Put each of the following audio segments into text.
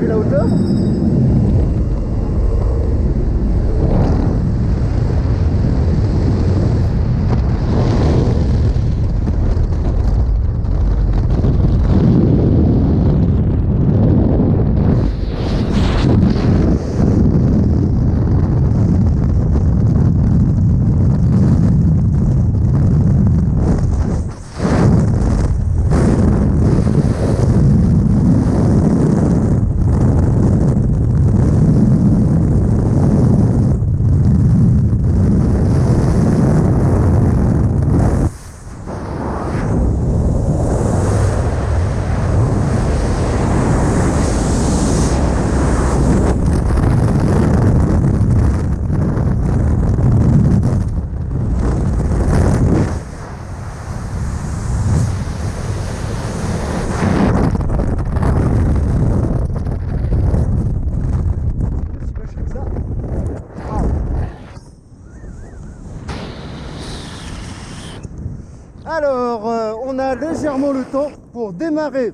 vu la hauteur? Alors, on a légèrement le temps pour démarrer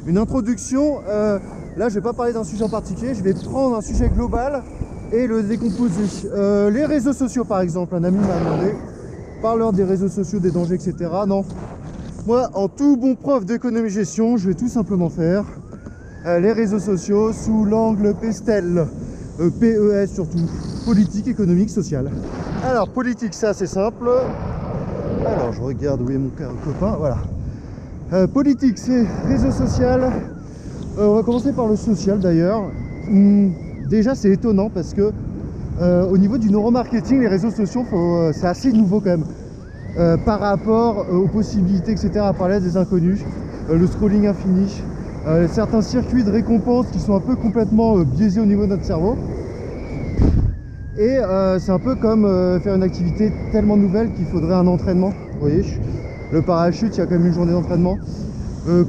une introduction. Là, je vais pas parler d'un sujet en particulier, je vais prendre un sujet global et le décomposer. Les réseaux sociaux, par exemple, un ami m'a demandé, parle-leur des réseaux sociaux, des dangers, etc. Non, moi, en tout bon prof d'économie-gestion, je vais tout simplement faire les réseaux sociaux sous l'angle PESTEL, PES surtout, politique, économique, sociale. Alors, politique, ça c'est simple. Alors, je regarde où est mon copain, voilà. Politique, c'est réseau social. On va commencer par le social d'ailleurs. Déjà, c'est étonnant parce que au niveau du neuromarketing, les réseaux sociaux, c'est assez nouveau quand même. Par rapport aux possibilités, etc., à parler des inconnus, le scrolling infini, certains circuits de récompense qui sont un peu complètement biaisés au niveau de notre cerveau. Et c'est un peu comme faire une activité tellement nouvelle qu'il faudrait un entraînement. Vous voyez, le parachute, il y a quand même une journée d'entraînement.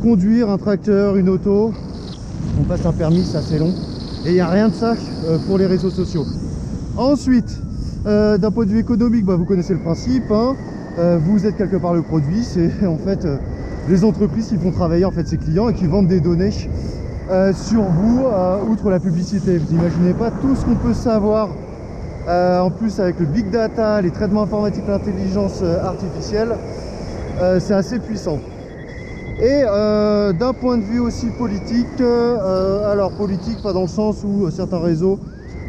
Conduire un tracteur, une auto, on passe un permis, c'est assez long. Et il n'y a rien de ça pour les réseaux sociaux. Ensuite, d'un point de vue économique, bah, vous connaissez le principe. Hein, vous êtes quelque part le produit. C'est en fait les entreprises qui font travailler en fait ces clients et qui vendent des données sur vous, outre la publicité. Vous n'imaginez pas tout ce qu'on peut savoir. En plus avec le big data, les traitements informatiques, l'intelligence artificielle, c'est assez puissant. Et d'un point de vue aussi politique, alors politique pas dans le sens où certains réseaux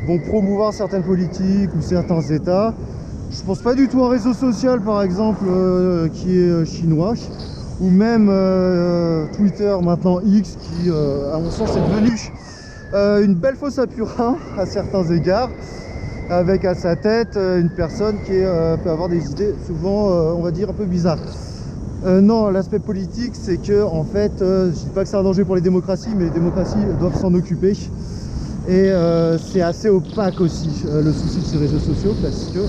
vont promouvoir certaines politiques ou certains états. Je pense pas du tout à un réseau social par exemple qui est chinois, ou même Twitter, maintenant X, qui à mon sens est devenu une belle fosse à purin à certains égards, avec à sa tête une personne qui peut avoir des idées souvent, on va dire, un peu bizarres. Non, l'aspect politique, c'est que, en fait, je dis pas que c'est un danger pour les démocraties, mais les démocraties doivent s'en occuper. Et c'est assez opaque aussi, le souci de ces réseaux sociaux, parce que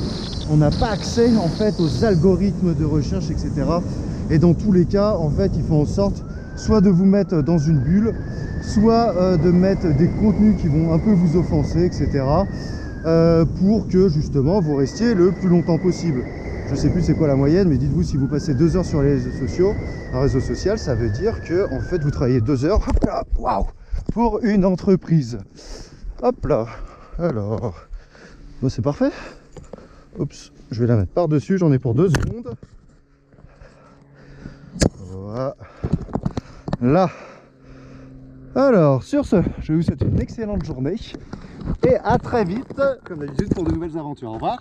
on n'a pas accès, en fait, aux algorithmes de recherche, etc. Et dans tous les cas, en fait, ils font en sorte soit de vous mettre dans une bulle, soit de mettre des contenus qui vont un peu vous offenser, etc. Pour que justement vous restiez le plus longtemps possible. Je sais plus c'est quoi la moyenne, mais dites-vous, si vous passez 2 heures sur les réseaux sociaux, un réseau social, ça veut dire que en fait vous travaillez 2 heures, hop là, waouh, pour une entreprise. Hop là, alors, bon, c'est parfait. Oups, je vais la mettre par dessus, j'en ai pour 2 secondes. Voilà, là. Alors, sur ce, je vous souhaite une excellente journée et à très vite, comme d'habitude, pour de nouvelles aventures. Au revoir.